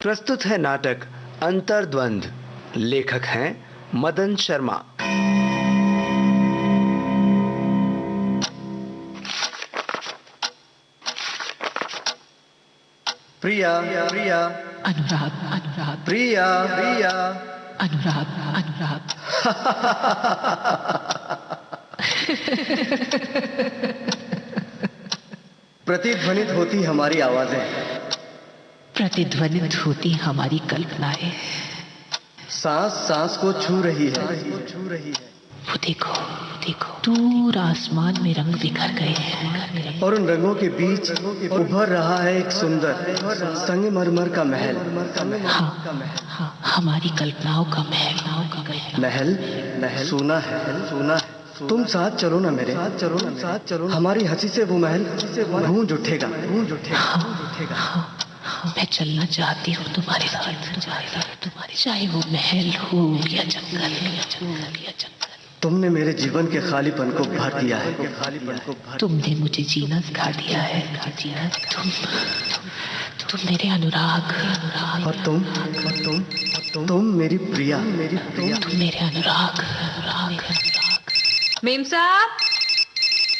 प्रस्तुत है नाटक अंतर्द्वंद। लेखक हैं मदन शर्मा। प्रिया प्रिया अनुराग अनुराग प्रिया प्रिया अनुराग अनुराग प्रतिध्वनित होती हमारी आवाजें, प्रतिध्वनित होती हमारी कल्पनाएं। सांस सांस को छू रही है। वो देखो देखो, दूर आसमान में रंग बिखर गए हैं और उन रंगों के बीच उभर रहा है एक सुंदर संगमरमर का महल। हाँ, हमारी कल्पनाओं का महल। महल महल सुना है। तुम साथ चलो ना मेरे, साथ चलो। हमारी हंसी से वो महल गूंज उठेगा। मैं चलना चाहती हूँ तुम्हारे साथ, चाहे वो महल हो या जंगल। तुमने मेरे जीवन के खालीपन को भर दिया है। तुमने मुझे जीना सिखा दिया है। तुम मेरे अनुराग। और तुम मेरी प्रिया। तुम मेरे अनुराग। मेम साहब,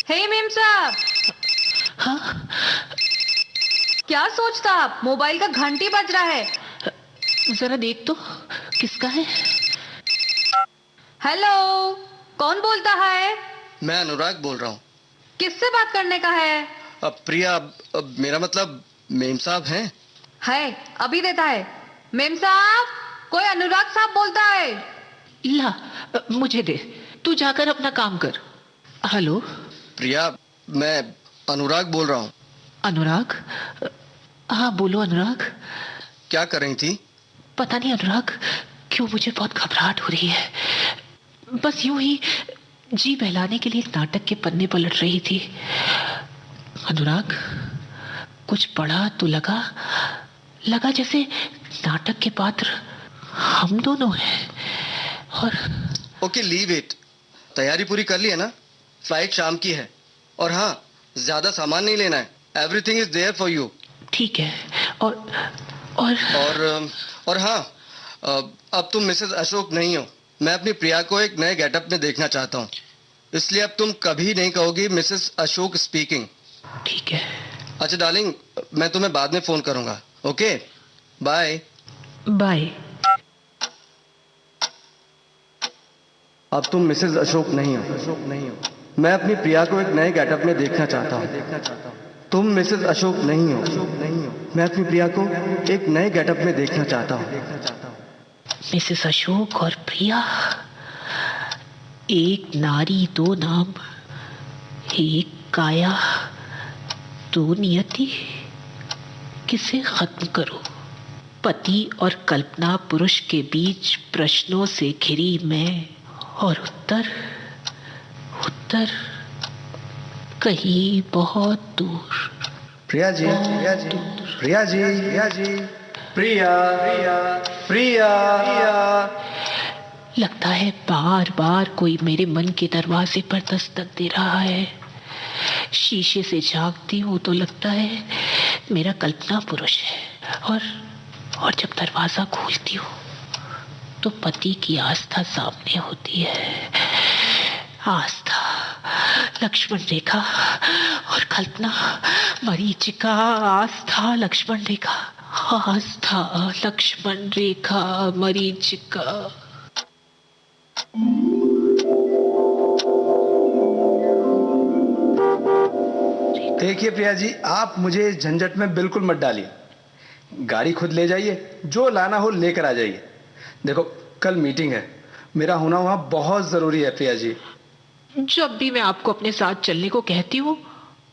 हे मेम साहब। हाँ, क्या सोचता आप? मोबाइल का घंटी बज रहा है। जरा देख तो, किसका है? हेलो, कौन बोलता है? मैं अनुराग बोल रहा हूँ। किससे बात करने का है? प्रिया, मेरा मतलब मेम साहब हैं? है, अभी देता है। मेम साहब, कोई अनुराग साहब बोलता है। ला, मुझे दे, तू जाकर अपना काम कर। हेलो प्रिया, मैं अनुराग बोल रहा हूँ। अनुराग? हाँ बोलो अनुराग। क्या कर रही थी? पता नहीं अनुराग, क्यों मुझे बहुत घबराहट हो रही है। बस यूं ही जी बहलाने के लिए नाटक के पन्ने पलट रही थी। अनुराग, कुछ पढ़ा तो लगा जैसे नाटक के पात्र हम दोनों हैं। और ओके, लीव इट। तैयारी पूरी कर ली है ना? फ्लाइट शाम की है। और हाँ, ज्यादा सामान नहीं लेना है। Everything is there for you. ठीक है। और हाँ, अब तुम मिसेस अशोक नहीं हो। मैं अपनी प्रिया को एक नए गेटअप में देखना चाहता हूँ, इसलिए अब तुम कभी नहीं कहोगी मिसेस अशोक स्पीकिंग। ठीक है। अच्छा डार्लिंग, मैं तुम्हें बाद में फोन करूंगा। Okay, bye bye. अब तुम मिसेस अशोक नहीं हो। मैं अपनी प्रिया को एक नए गेटअप में देखना चाहता हूँ। तुम मिसेस अशोक नहीं हो। मैं अपनी प्रिया को एक नए गेटअप में देखना चाहता हूँ। मिसेस अशोक और प्रिया, एक नारी दो नाम, एक काया दो नियति। किसे खत्म करो? पति और कल्पना पुरुष के बीच प्रश्नों से घिरी मैं, और उत्तर कहीं बहुत दूर। प्रिया जी, प्रिया। लगता है बार बार कोई मेरे मन के दरवाजे पर दस्तक दे रहा है। शीशे से झांकती हूँ तो लगता है मेरा कल्पना पुरुष है, और जब दरवाजा खोलती हूँ तो पति की आस्था सामने होती है। आस्था, लक्ष्मण रेखा और कल्पना, मरीचिका। आस्था, लक्ष्मण रेखा, आस्था, लक्ष्मण रेखा, मरीचिका। देखिए प्रिया जी, आप मुझे इस झंझट में बिल्कुल मत डालिए। गाड़ी खुद ले जाइए, जो लाना हो लेकर आ जाइए। देखो, कल मीटिंग है, मेरा होना वहां बहुत जरूरी है प्रिया जी। जब भी मैं आपको अपने साथ चलने को कहती हूँ,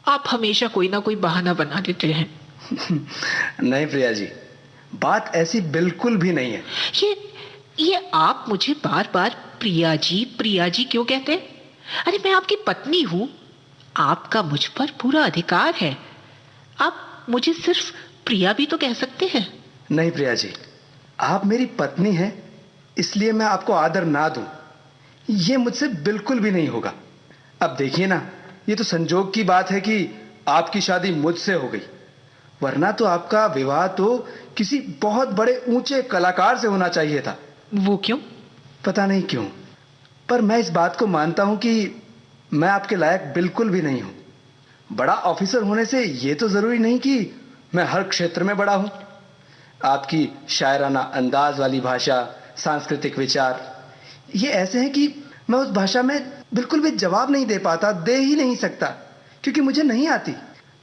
आप हमेशा कोई ना कोई बहाना बना देते हैं। नहीं प्रिया जी, बात ऐसी बिल्कुल भी नहीं है। ये आप मुझे बार बार प्रिया जी क्यों कहते हैं? अरे मैं आपकी पत्नी हूँ, आपका मुझ पर पूरा अधिकार है। आप मुझे सिर्फ प्रिया भी तो कह सकते हैं। नहीं प्रिया जी, आप मेरी पत्नी हैं, इसलिए मैं आपको आदर ना दूं, ये मुझसे बिल्कुल भी नहीं होगा। अब देखिए ना, ये तो संजोग की बात है कि आपकी शादी मुझसे हो गई, वरना तो आपका विवाह तो किसी बहुत बड़े ऊंचे कलाकार से होना चाहिए था। वो क्यों? पता नहीं क्यों, पर मैं इस बात को मानता हूं कि मैं आपके लायक बिल्कुल भी नहीं हूं। बड़ा ऑफिसर होने से ये तो जरूरी नहीं कि मैं हर क्षेत्र में बड़ा हूं। आपकी शायराना अंदाज वाली भाषा, सांस्कृतिक विचार, ये ऐसे हैं कि मैं उस भाषा में बिल्कुल भी जवाब नहीं दे पाता, दे ही नहीं सकता, क्योंकि मुझे नहीं आती।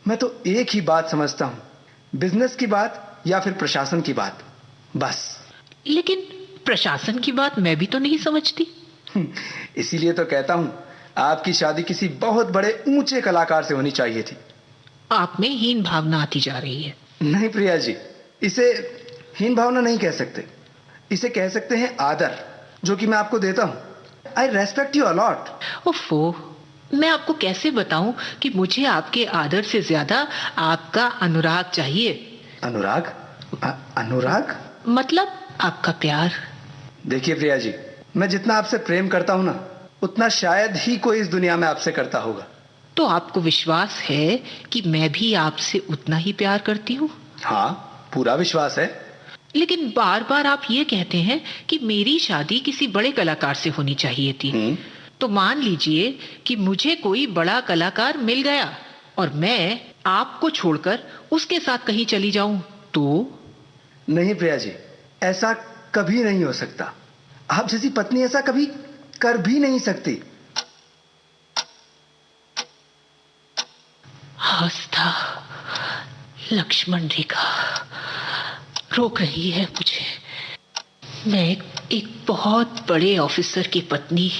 मैं तो एक ही बात समझता हूं, बिजनेस की बात या फिर प्रशासन की बात, बस। लेकिन प्रशासन की बात मैं भी तो नहीं समझती। इसीलिए तो कहता हूं, आपकी शादी किसी बहुत बड़े ऊंचे कलाकार से होनी चाहिए थी। आप में हीन भावना आती जा रही है। नहीं प्रिया जी, इसे हीन भावना नहीं कह सकते, इसे कह सकते हैं आदर, जो कि मैं आपको देता हूं। आई रेस्पेक्ट यू अलॉट। ओफो, मैं आपको कैसे बताऊं कि मुझे आपके आदर से ज्यादा आपका अनुराग चाहिए। अनुराग? अनुराग मतलब आपका प्यार। देखिए प्रिया जी, मैं जितना आपसे प्रेम करता हूं ना, उतना शायद ही कोई इस दुनिया में आपसे करता होगा। तो आपको विश्वास है कि मैं भी आपसे उतना ही प्यार करती हूँ? हाँ, पूरा विश्वास है। लेकिन बार बार आप ये कहते हैं कि मेरी शादी किसी बड़े कलाकार से होनी चाहिए थी। तो मान लीजिए कि मुझे कोई बड़ा कलाकार मिल गया और मैं आपको छोड़कर उसके साथ कहीं चली जाऊं तो? नहीं प्रिया जी, ऐसा कभी नहीं हो सकता। आप जैसी पत्नी ऐसा कभी कर भी नहीं सकती। आस्था, लक्ष्मण रेखा रोक रही है मुझे। मैं एक बहुत बड़े ऑफिसर की पत्नी,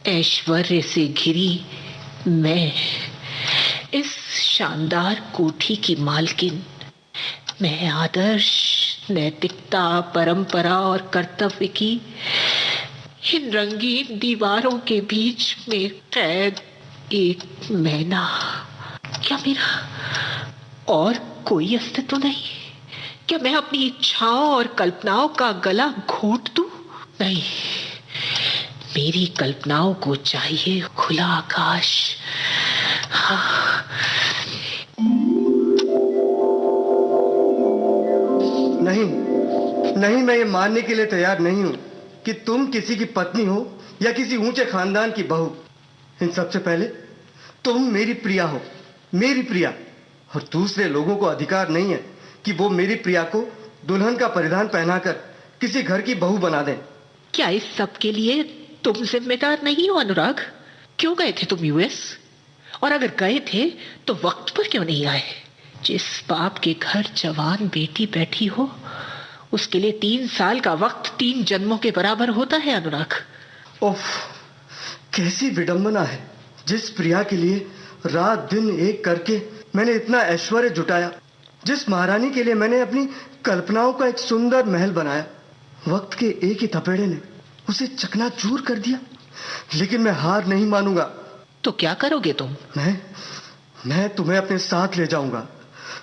ऐश्वर्य से घिरी मैं, इस शानदार कोठी की मालकिन, मैं आदर्श, नैतिकता, परंपरा और कर्तव्य की इन रंगीन दीवारों के बीच में कैद एक मैना। क्या मेरा और कोई अस्तित्व नहीं? क्या मैं अपनी इच्छाओं और कल्पनाओं का गला घोट दूं? नहीं, मेरी कल्पनाओं को चाहिए खुला आकाश। हाँ। नहीं नहीं, मैं ये मानने के लिए तैयार नहीं हूं कि तुम किसी की पत्नी हो या किसी ऊंचे खानदान की बहू। इन सबसे पहले तुम मेरी प्रिया हो, मेरी प्रिया। और दूसरे लोगों को अधिकार नहीं है कि वो मेरी प्रिया को दुल्हन का परिधान पहनाकर किसी घर की बहू बना दें। क्या इस सब के लिए तुम जिम्मेदार नहीं हो अनुराग? क्यों गए थे तुम यूएस? और अगर गए थे तो वक्त पर क्यों नहीं आए? जिस बाप के घर जवान बेटी बैठी हो, उसके लिए 3 साल का वक्त 3 जन्मों के बराबर होता है अनुराग। उफ, कैसी विडंबना है। जिस प्रिया के लिए रात दिन एक करके मैंने इतना ऐश्वर्य जुटाया, जिस महारानी के लिए मैंने अपनी कल्पनाओं का एक सुंदर महल बनाया, वक्त के एक ही थपेड़े ने उसे चकनाचूर कर दिया। लेकिन मैं हार नहीं मानूंगा। तो क्या करोगे तुम? मैं तुम्हें अपने साथ ले जाऊंगा,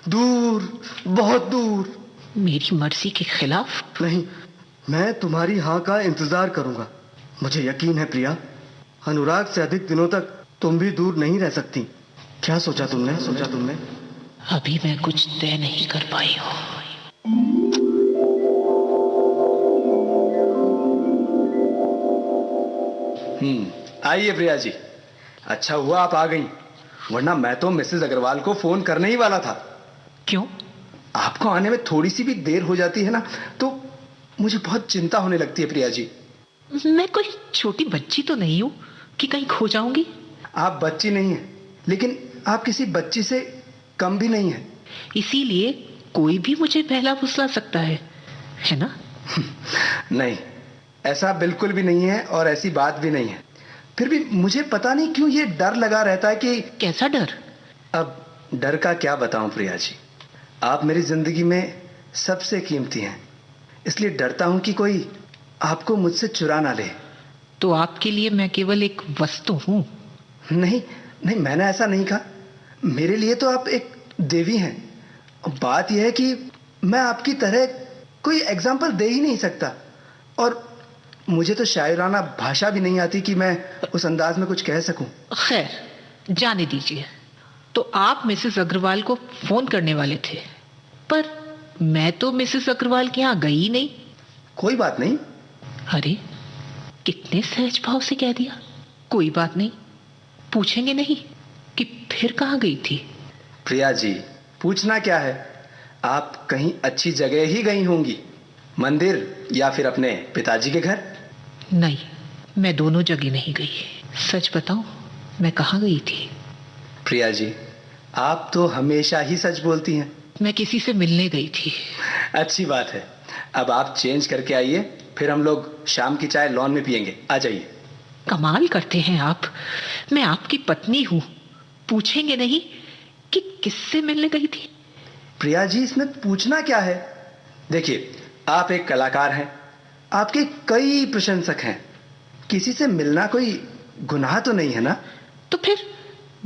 दूर, बहुत दूर। मेरी मर्जी के खिलाफ? नहीं, मैं तुम्हारी हाँ का इंतजार करूंगा। मुझे यकीन है प्रिया, अनुराग से अधिक दिनों तक तुम भी दूर नहीं रह सकती। क्या सोचा तुमने? अभी मैं कुछ तय नहीं कर पाई हूँ। आइए प्रिया जी, अच्छा हुआ आप आ गई, वरना मैं तो मिसेस अग्रवाल को फोन करने ही वाला था। क्यों? आपको आने में थोड़ी सी भी देर हो जाती है ना, तो मुझे बहुत चिंता होने लगती है प्रिया जी। मैं कोई छोटी बच्ची तो नहीं हूं कि कहीं खो जाऊंगी। आप बच्ची नहीं हैं, लेकिन आप किसी बच्ची से कम भी नहीं है। इसीलिए कोई भी मुझे पहला फुसला सकता है ना? नहीं, ऐसा बिल्कुल भी नहीं है और ऐसी बात भी नहीं है। फिर भी मुझे पता नहीं क्यों ये डर लगा रहता है कि... कैसा डर? अब डर का क्या बताऊं प्रिया जी, आप मेरी जिंदगी में सबसे कीमती हैं, इसलिए डरता हूं कि कोई आपको मुझसे चुरा ना ले। तो आपके लिए मैं केवल एक वस्तु हूं? नहीं, मैंने ऐसा नहीं कहा। मेरे लिए तो आप एक देवी हैं। बात यह है कि मैं आपकी तरह कोई एग्जाम्पल दे ही नहीं सकता, और मुझे तो शायराना भाषा भी नहीं आती कि मैं उस अंदाज में कुछ कह सकूं। खैर, जाने दीजिए। तो आप मिसेस अग्रवाल को फोन करने वाले थे, पर मैं तो मिसेस अग्रवाल के यहाँ गई ही नहीं। कोई बात नहीं। अरे, कितने सहज भाव से कह दिया, कोई बात नहीं। पूछेंगे नहीं कि फिर कहाँ गई थी? प्रिया जी, पूछना क्या है, आप कहीं अच्छी जगह ही गई होंगी, मंदिर या फिर अपने पिताजी के घर। नहीं, मैं दोनों जगह नहीं गई। सच बताऊं, मैं कहाँ गई थी? प्रिया जी, आप तो हमेशा ही सच बोलती हैं। मैं किसी से मिलने गई थी। अच्छी बात है। अब आप चेंज करके आइए, फिर हम लोग शाम की चाय लॉन में पियेंगे। आ जाइए। कमाल करते हैं आप। मैं आपकी पत्नी हूं, पूछेंगे नहीं कि किससे मिलने गई थी? प्रिया जी, इसमें पूछना क्या है? देखिए, आप एक कलाकार हैं, आपके कई प्रशंसक हैं, किसी से मिलना कोई गुनाह तो नहीं है ना? तो फिर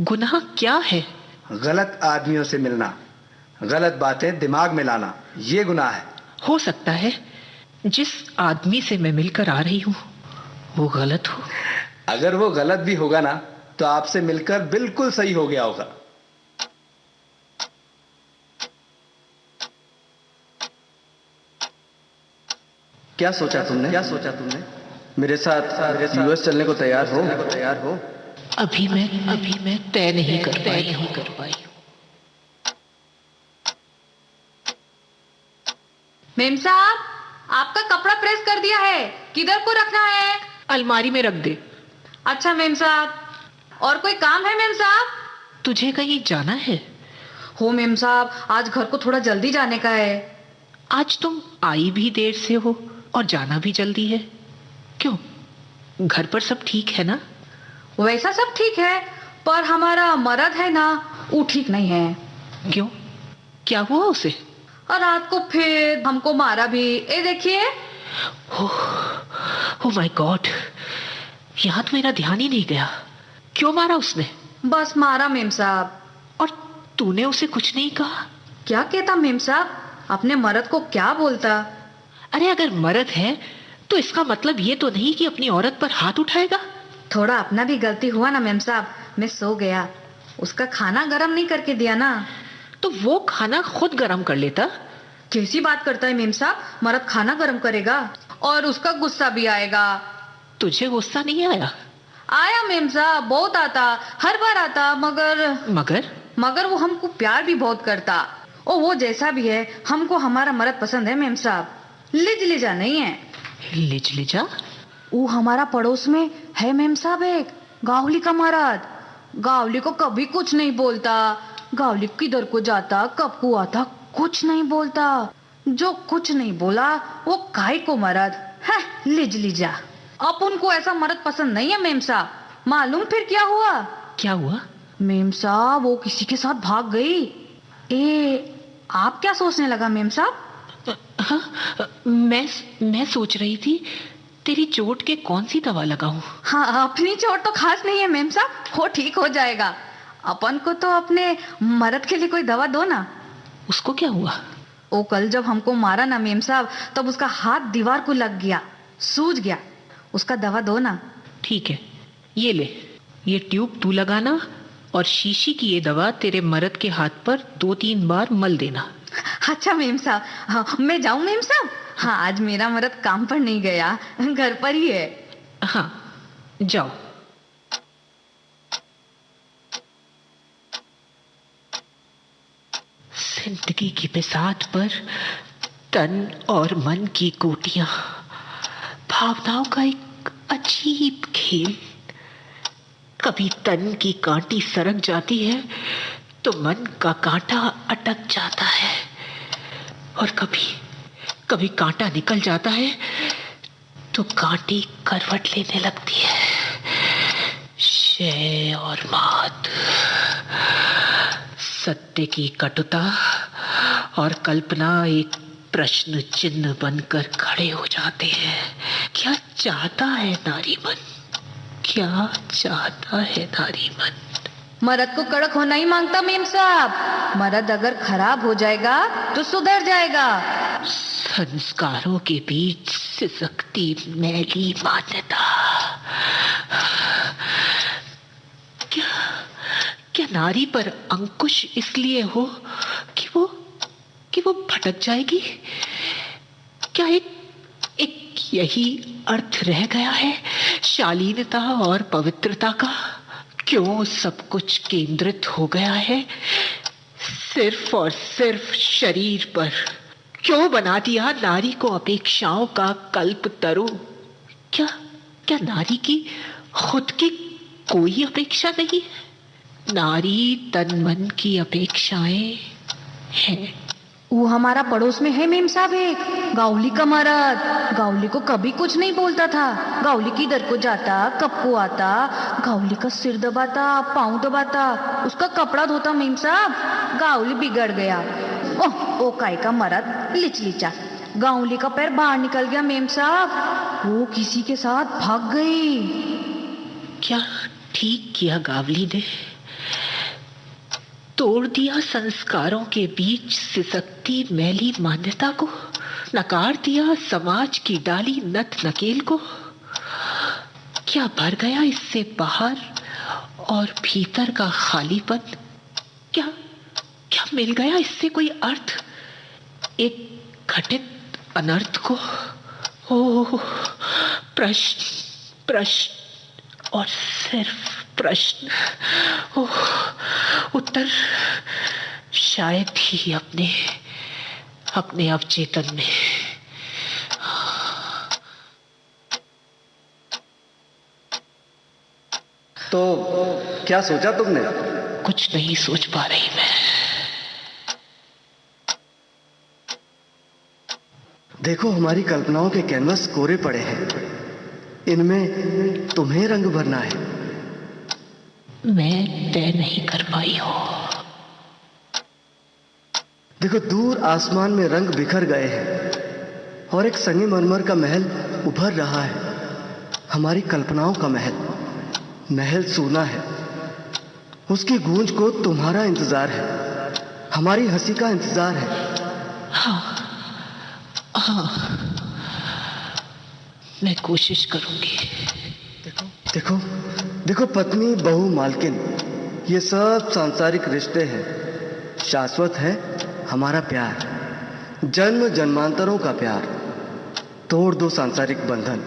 गुनाह क्या है? गलत आदमियों से मिलना, गलत बातें दिमाग में लाना, ये गुनाह है। हो सकता है जिस आदमी से मैं मिलकर आ रही हूं वो गलत हो। अगर वो गलत भी होगा ना, तो आपसे मिलकर बिल्कुल सही हो गया होगा। क्या सोचा तुमने? मेरे साथ यूएस चलने को तैयार हो? अभी मैं तय नहीं कर पाई। मेम साहब, आपका कपड़ा प्रेस कर दिया है, किधर को रखना है? अलमारी में रख दे। अच्छा मेम साहब, और कोई काम है मेम साहब? तुझे कहीं जाना है? हो मेम साहब, आज घर को थोड़ा जल्दी जाने का है। आज तुम आई भी देर से हो और जाना भी जल्दी है, क्यों? घर पर सब ठीक है ना? वैसा सब ठीक है, पर हमारा मर्द है ना, वो ठीक नहीं है। क्यों, क्या हुआ उसे? और रात को फिर हमको मारा भी। ये देखिए। ओह माय गॉड, यहाँ तो मेरा ध्यान ही नहीं गया। क्यों मारा उसने? बस मारा मेम साहब। और तूने उसे कुछ नहीं कहा? क्या कहता मेम साहब, अपने मर्द को क्या बोलता? अरे, अगर मर्द है तो इसका मतलब ये तो नहीं कि अपनी औरत पर हाथ उठाएगा। थोड़ा अपना भी गलती हुआ ना मेम साहब, मैं सो गया, उसका खाना गरम नहीं करके दिया ना। तो वो खाना खुद गरम कर लेता। कैसी बात करता है मेम साहब, मर्द खाना गरम करेगा और उसका गुस्सा भी आएगा। तुझे गुस्सा नहीं आया? आया मेम साहब, बहुत आता, हर बार आता, मगर वो हमको प्यार भी बहुत करता। और वो जैसा भी है, हमको हमारा मर्द पसंद है मेम साहब, लिजा नहीं है। लिजा? वो हमारा पड़ोस में है मेम साहब, एक गावली का मर्द। गावली को कभी कुछ नहीं बोलता, गावली किधर को जाता, कब को आता, कुछ नहीं बोलता। जो कुछ नहीं बोला वो काय को मर्द है, लिजा। अब उनको ऐसा मर्द पसंद नहीं है मेम साहब। मालूम फिर क्या हुआ? मेम साहब, वो किसी के साथ भाग गई। आप क्या सोचने लगा मेम साहब? हाँ, मैं सोच रही थी तेरी चोट के कौन सी दवा लगाऊं। हाँ, अपनी चोट तो खास नहीं है मेम साहब, वो ठीक हो जाएगा। अपन को तो अपने मर्द के लिए कोई दवा दो ना। उसको क्या हुआ? वो कल जब हमको मारा ना मेम साहब, तब उसका हाथ दीवार को लग गया, सूज गया। उसका दवा दो ना। ठीक है, ये ले, ये ट्यूब तू लगाना और शीशी की ये दवा तेरे मर्द के हाथ पर 2-3 बार मल देना। अच्छा मेम साहब, हाँ, मैं जाऊं मेम साहब? हाँ, आज मेरा मर्द काम पर नहीं गया, घर पर ही है। हाँ, जाओ। जिंदगी की बिसात पर तन और मन की गोटियां, भावनाओं का एक अजीब खेल। कभी तन की कांटी सरक जाती है तो मन का कांटा अटक जाता है, और कभी कांटा निकल जाता है तो कांटी करवट लेने लगती है। शय और मात, सत्य की कटुता और कल्पना एक प्रश्न चिन्ह बनकर खड़े हो जाते हैं। क्या चाहता है नारी मन? क्या चाहता है नारी मन? मर्द को कड़क होना ही मांगता मेम साहब। मर्द अगर खराब हो जाएगा तो सुधर जाएगा। संस्कारों के बीच सिसकती मैली मान्यता। क्या नारी पर अंकुश इसलिए हो कि वो भटक जाएगी? क्या एक एक यही अर्थ रह गया है शालीनता और पवित्रता का? क्यों सब कुछ केंद्रित हो गया है सिर्फ और सिर्फ शरीर पर? क्यों बना दिया नारी को अपेक्षाओं का कल्प तरु? क्या क्या नारी की खुद की कोई अपेक्षा नहीं? नारी तन मन की अपेक्षाएं हैं। वो हमारा पड़ोस में है मेम साहब एक, गाउली का मर्द। गाउली को कभी कुछ नहीं बोलता था। गाउली किधर को जाता, कब को आता, गाउली का सिर दबाता, पाँव दबाता, उसका कपड़ा धोता मेम साहब। गाउली बिगड़ गया। ओह ओ काय का मर्द लिचलिचा। गाउली का पैर बाहर निकल गया मेम साहब। वो किसी के साथ भाग गई। क्या ठीक किया गावली ने? तोड़ दिया संस्कारों के बीच सिसकती मैली मान्यता को, नकार दिया समाज की डाली नत नकेल को। क्या भर गया इससे बाहर और भीतर का खालीपन? क्या क्या मिल गया इससे कोई अर्थ एक घटित अनर्थ को? ओह प्रश्न प्रश्न और सिर्फ प्रश्न। ओह उत्तर शायद ही अपने अपने अवचेतन में। तो क्या सोचा तुमने? कुछ नहीं सोच पा रही मैं। देखो, हमारी कल्पनाओं के कैनवस कोरे पड़े हैं। इनमें तुम्हें रंग भरना है। मैं तय नहीं कर पाई हूं। देखो, दूर आसमान में रंग बिखर गए हैं और एक संगमरमर का महल उभर रहा है। हमारी कल्पनाओं का महल। महल सूना है। उसकी गूंज को तुम्हारा इंतजार है। हमारी हंसी का इंतजार है। हाँ हाँ, मैं कोशिश करूंगी। देखो देखो, पत्नी बहू मालकिन, ये सब सांसारिक रिश्ते हैं। शाश्वत है हमारा प्यार, जन्म जन्मांतरों का प्यार। तोड़ दो सांसारिक बंधन,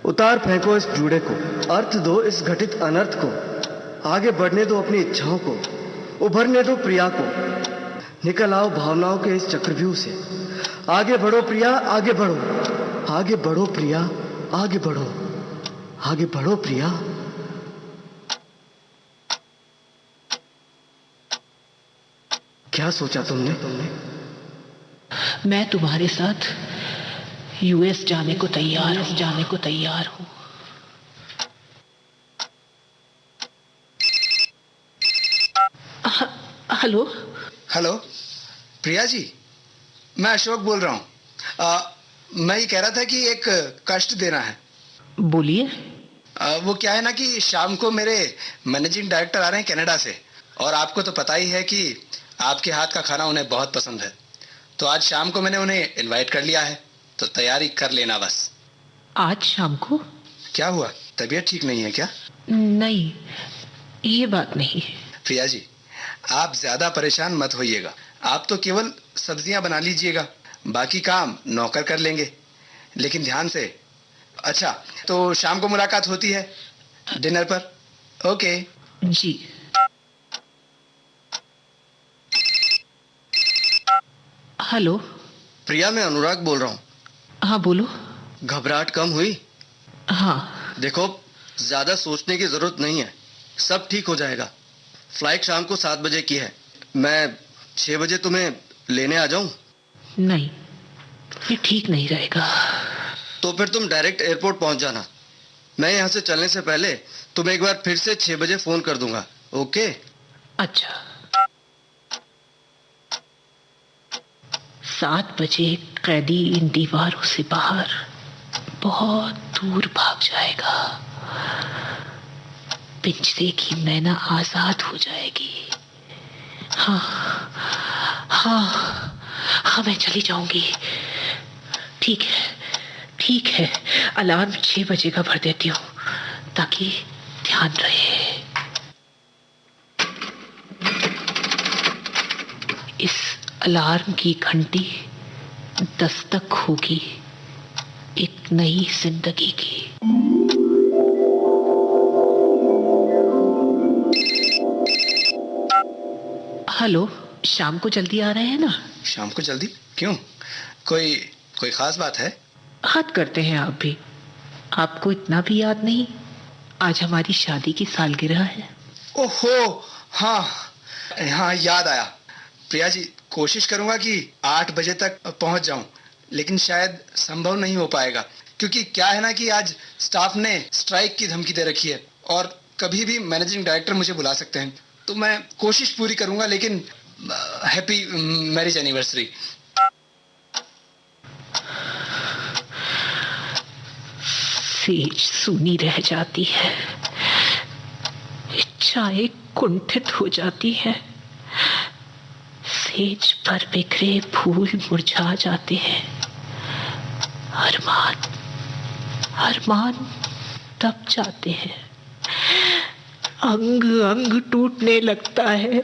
उतार फेंको इस जूड़े को, अर्थ दो इस घटित अनर्थ को। आगे बढ़ने दो अपनी इच्छाओं को, उभरने दो प्रिया को। निकल आओ भावनाओं के इस चक्रव्यूह से। आगे बढ़ो प्रिया, आगे बढ़ो, आगे बढ़ो प्रिया, आगे बढ़ो, आगे बढ़ो प्रिया। क्या सोचा तुमने? मैं तुम्हारे साथ यूएस जाने को तैयार हूं। हेलो हेलो प्रिया जी, मैं अशोक बोल रहा हूँ। मैं ये कह रहा था कि एक कष्ट देना है। बोलिए। वो क्या है ना कि शाम को मेरे मैनेजिंग डायरेक्टर आ रहे हैं कनाडा से, और आपको तो पता ही है कि आपके हाथ का खाना उन्हें बहुत पसंद है। तो आज शाम को मैंने उन्हें इनवाइट कर लिया है, तो तैयारी कर लेना बस। आज शाम को? क्या हुआ, तबीयत ठीक नहीं है क्या? नहीं, ये बात नहीं। प्रिया जी, आप ज्यादा परेशान मत होइएगा। आप तो केवल सब्जियां बना लीजिएगा, बाकी काम नौकर कर लेंगे, लेकिन ध्यान से। अच्छा, तो शाम को मुलाकात होती है डिनर पर। ओके जी। हेलो। प्रिया, मैं अनुराग बोल रहा हूँ। हाँ बोलो। घबराहट कम हुई? हाँ। देखो, ज्यादा सोचने की जरूरत नहीं है, सब ठीक हो जाएगा। फ्लाइट शाम को 7 बजे की है। मैं 6 बजे तुम्हें लेने आ जाऊं? नहीं, ये ठीक नहीं रहेगा। तो फिर तुम डायरेक्ट एयरपोर्ट पहुंच जाना। मैं यहाँ से चलने से पहले तुम्हें एक बार फिर से 6 बजे फोन कर दूंगा। ओके? अच्छा। 7 बजे कैदी इन दीवारों से बाहर बहुत दूर भाग जाएगा। पिंजरे की मैना आजाद हो जाएगी। हाँ हाँ हाँ, मैं चली जाऊंगी। ठीक है, अलार्म 6 बजे का भर देती हूँ ताकि ध्यान रहे। इस अलार्म की घंटी दस्तक होगी एक नई जिंदगी की। हेलो, शाम को जल्दी आ रहे हैं ना? शाम को जल्दी? क्यों? कोई कोई खास बात है? हद करते हैं आप भी। आपको इतना भी याद नहीं? आज हमारी शादी की सालगिरह है। ओहो, हाँ हाँ, याद आया। प्रिया जी, कोशिश करूंगा कि 8 बजे तक पहुंच जाऊं, लेकिन शायद संभव नहीं हो पाएगा, क्योंकि क्या है ना कि आज स्टाफ ने स्ट्राइक की धमकी दे रखी है और कभी भी मैनेजिंग डायरेक्टर मुझे बुला सकते हैं। तो मैं कोशिश पूरी करूंगा, लेकिन हैप्पी मैरिज एनिवर्सरी। सेज सूनी रह जाती है, इच्छाएं कुंठित हो जाती है, सेज पर बिखरे फूल मुरझा जाते हैं, अरमान दब जाते हैं, अंग अंग टूटने लगता है।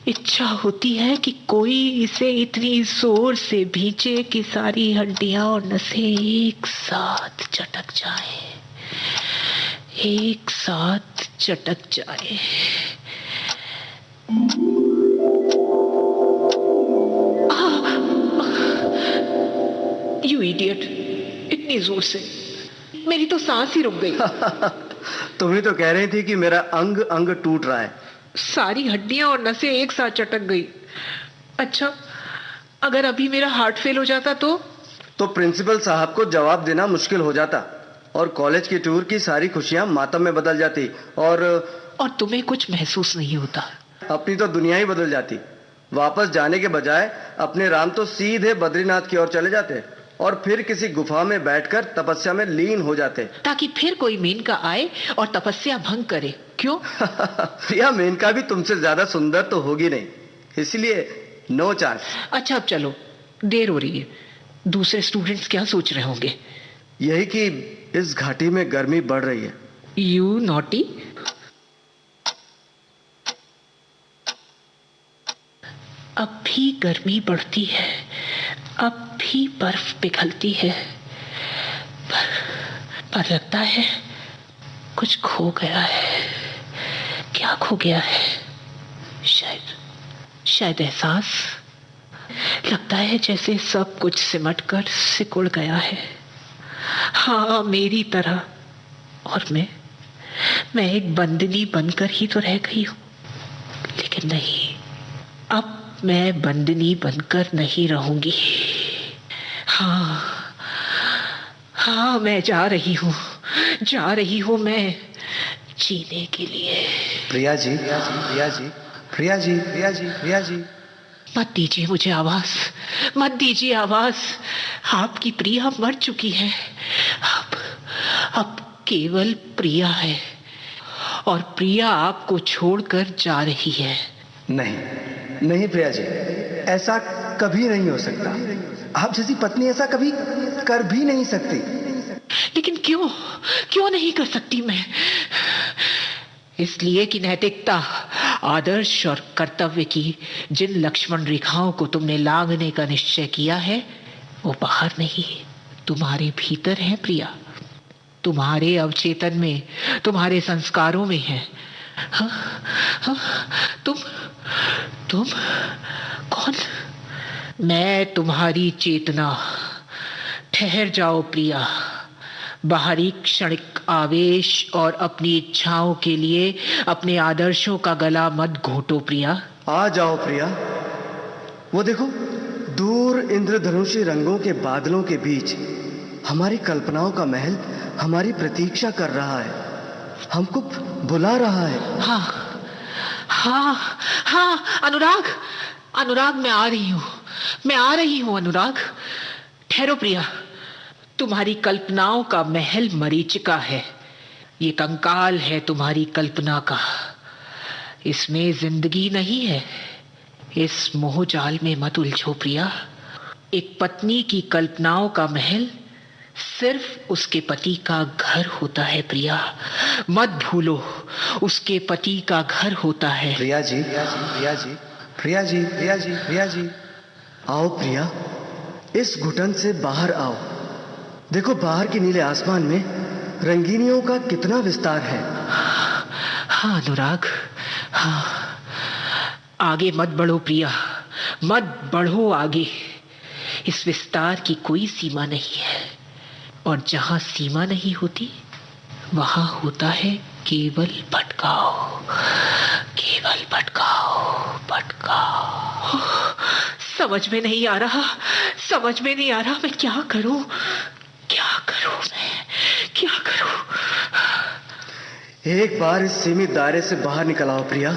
इच्छा होती है कि कोई इसे इतनी जोर से भींचे कि सारी हड्डियां और नसें एक साथ चटक जाए। यू इडियट, इतनी जोर से मेरी तो सांस ही रुक गई। तुम ही तो कह रही थी कि मेरा अंग अंग टूट रहा है। सारी हड्डियां और नसें एक साथ चटक गई। अच्छा, अगर अभी मेरा हार्ट फेल हो जाता तो प्रिंसिपल साहब को जवाब देना मुश्किल हो जाता और कॉलेज की टूर की सारी खुशियां मातम में बदल जाती और तुम्हें कुछ महसूस नहीं होता। अपनी तो दुनिया ही बदल जाती। वापस जाने के बजाय अपने राम तो सीधे बद्रीनाथ की ओर चले जाते और फिर किसी गुफा में बैठकर तपस्या में लीन हो जाते, ताकि फिर कोई मेनका आए और तपस्या भंग करे। क्यों? प्रिया, मेनका भी तुमसे ज्यादा सुंदर तो होगी नहीं, इसलिए नो चांस। अच्छा, अब चलो, देर हो रही है। दूसरे स्टूडेंट्स क्या सोच रहे होंगे? यही कि इस घाटी में गर्मी बढ़ रही है। You naughty. अब भी गर्मी बढ़ती है, अब भी बर्फ पिघलती है, पर लगता है कुछ खो गया है। क्या खो गया है? शायद एहसास। लगता है जैसे सब कुछ सिमट कर सिकुड़ गया है। हाँ, मेरी तरह। और मैं एक बंदनी बनकर ही तो रह गई हूं। लेकिन नहीं, अब मैं बंदनी बनकर नहीं रहूंगी। हाँ, मैं जा रही हूँ मैं जीने के लिए। प्रिया जी। मत दीजिए मुझे आवाज, मत दीजिए आवाज। आपकी प्रिया मर चुकी है। अब केवल प्रिया है, और प्रिया आपको छोड़कर जा रही है। नहीं प्रिया जी, ऐसा कभी नहीं हो सकता। आप जैसी पत्नी ऐसा कभी कर भी नहीं सकती। लेकिन क्यों नहीं कर सकती मैं? इसलिए कि नैतिकता, आदर्श और कर्तव्य की जिन लक्ष्मण रेखाओं को तुमने लांघने का निश्चय किया है, वो बाहर नहीं, तुम्हारे भीतर है प्रिया। तुम्हारे अवचेतन में, तुम्हारे संस्कारों में है। तुम कौन? मैं तुम्हारी चेतना। ठहर जाओ प्रिया। बाहरी क्षणिक आवेश और अपनी इच्छाओं के लिए अपने आदर्शों का गला मत घोटो प्रिया। आ जाओ प्रिया। वो देखो, दूर इंद्रधनुषी रंगों के बादलों के बीच हमारी कल्पनाओं का महल हमारी प्रतीक्षा कर रहा है, हमको बुला रहा है। हाँ, अनुराग, मैं आ रही हूँ अनुराग। ठहरो प्रिया, तुम्हारी कल्पनाओं का महल मरीचिका है। ये कंकाल है तुम्हारी कल्पना का। इसमें जिंदगी नहीं है। इस मोहजाल में मत उलझो प्रिया। एक पत्नी की कल्पनाओं का महल सिर्फ उसके पति का घर होता है प्रिया, मत भूलो, उसके पति का घर होता है। प्रिया जी, प्रिया जी, प्रिया जी, प्रिया जी, प्रिया जी। आओ प्रिया, इस घुटन से बाहर आओ। देखो बाहर के नीले आसमान में रंगीनियों का कितना विस्तार है। हाँ अनुराग, हाँ। आगे मत बढ़ो प्रिया, मत बढ़ो आगे। इस विस्तार की कोई सीमा नहीं है, और जहां सीमा नहीं होती वहां होता है केवल भटकाओ, केवल भटकाओ, भटकाओ। समझ में नहीं आ रहा, समझ में नहीं आ रहा मैं क्या करूं, क्या करूं, मैं क्या करूं। एक बार इस सीमित दायरे से बाहर निकल आओ प्रिया।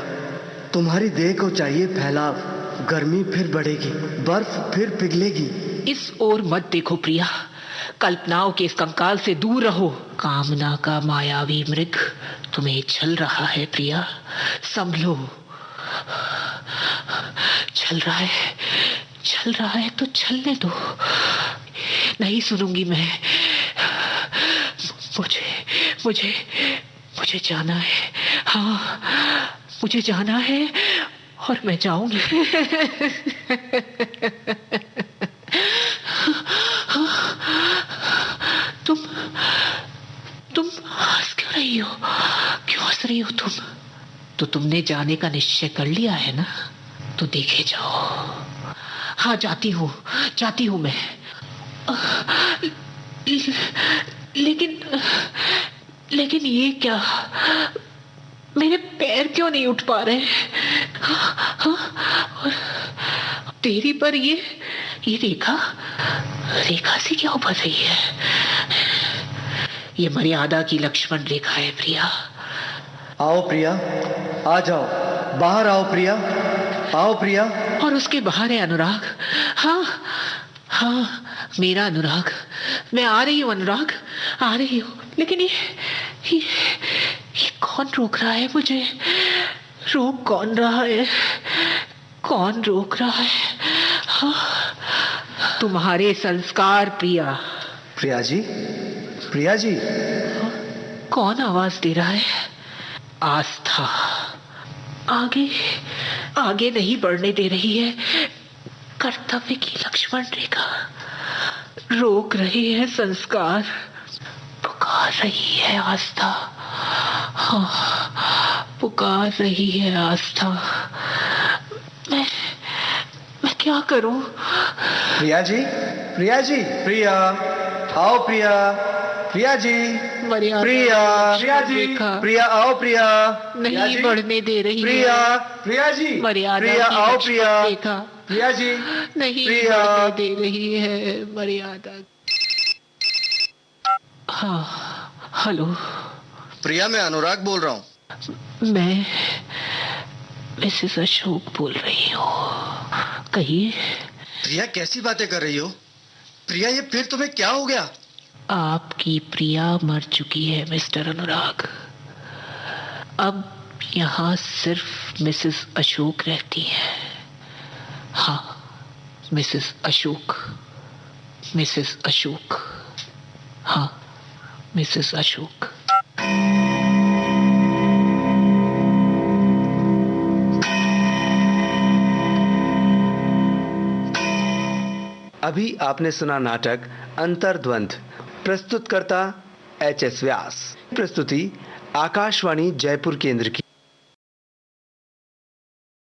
तुम्हारी देह को चाहिए फैलाव, गर्मी फिर बढ़ेगी, बर्फ फिर पिघलेगी। इस ओर मत देखो प्रिया, कल्पनाओं के इस कंकाल से दूर रहो। कामना का मायावी मृग तुम्हें छल रहा है प्रिया, संभलो। छल रहा है, छल रहा है तो छलने दो, नहीं सुनूंगी मैं। मुझे मुझे जाना है, हाँ मुझे जाना है, और मैं जाऊंगी। तुम हंस क्यों रही हो, क्यों हंस रही हो तुम? तो तुमने जाने का निश्चय कर लिया है ना, तो देखे जाओ। हाँ जाती हूँ मैं। लेकिन ये क्या, मेरे पैर क्यों नहीं उठ पा रहे? और तेरी पर ये रेखा से क्या उभर रही है? ये मर्यादा की लक्ष्मण रेखा है प्रिया। आओ प्रिया, आ जाओ, बाहर आओ प्रिया, आओ प्रिया। और उसके बाहर है अनुराग। हाँ मेरा अनुराग, मैं आ रही हूँ अनुराग, आ रही हूँ। लेकिन ये कौन रोक रहा है मुझे? रोक कौन रहा है? कौन रोक रहा है? हाँ, तुम्हारे संस्कार प्रिया। प्रिया जी, प्रिया जी। कौन आवाज दे रहा है? आस्था आगे नहीं बढ़ने दे रही है। कर्तव्य की लक्ष्मण रेखा रोक रही है संस्कार, पुकार रही है आस्था। हाँ, पुकार रही है आस्था। मैं क्या करूं? प्रिया जी, प्रिया जी, प्रिया, आओ प्रिया, प्रिया जी, मर्यादा प्रिया जी, प्रिया आओ प्रिया, नहीं बढ़ने दे रही प्रिया, है। प्रिया जी, मर्यादा प्रिया की आओ लक्ष्मण प्रिया, रेखा प्रिया जी, नहीं प्रिया बढ़ने दे रही है। मर्यादा। हाँ हेलो प्रिया, मैं अनुराग बोल रहा हूँ। मैं मिसेस अशोक बोल रही हूँ। कहिए। प्रिया कैसी बातें कर रही हो? प्रिया ये फिर तुम्हें क्या हो गया? आपकी प्रिया मर चुकी है मिस्टर अनुराग। अब यहाँ सिर्फ मिसेस अशोक रहती है। हाँ मिसेस अशोक, मिसेस अशोक, हाँ मिसेस अशोक। अभी आपने सुना नाटक अंतर्द्वंद। प्रस्तुतकर्ता एच.एस. व्यास। प्रस्तुति आकाशवाणी जयपुर केंद्र की।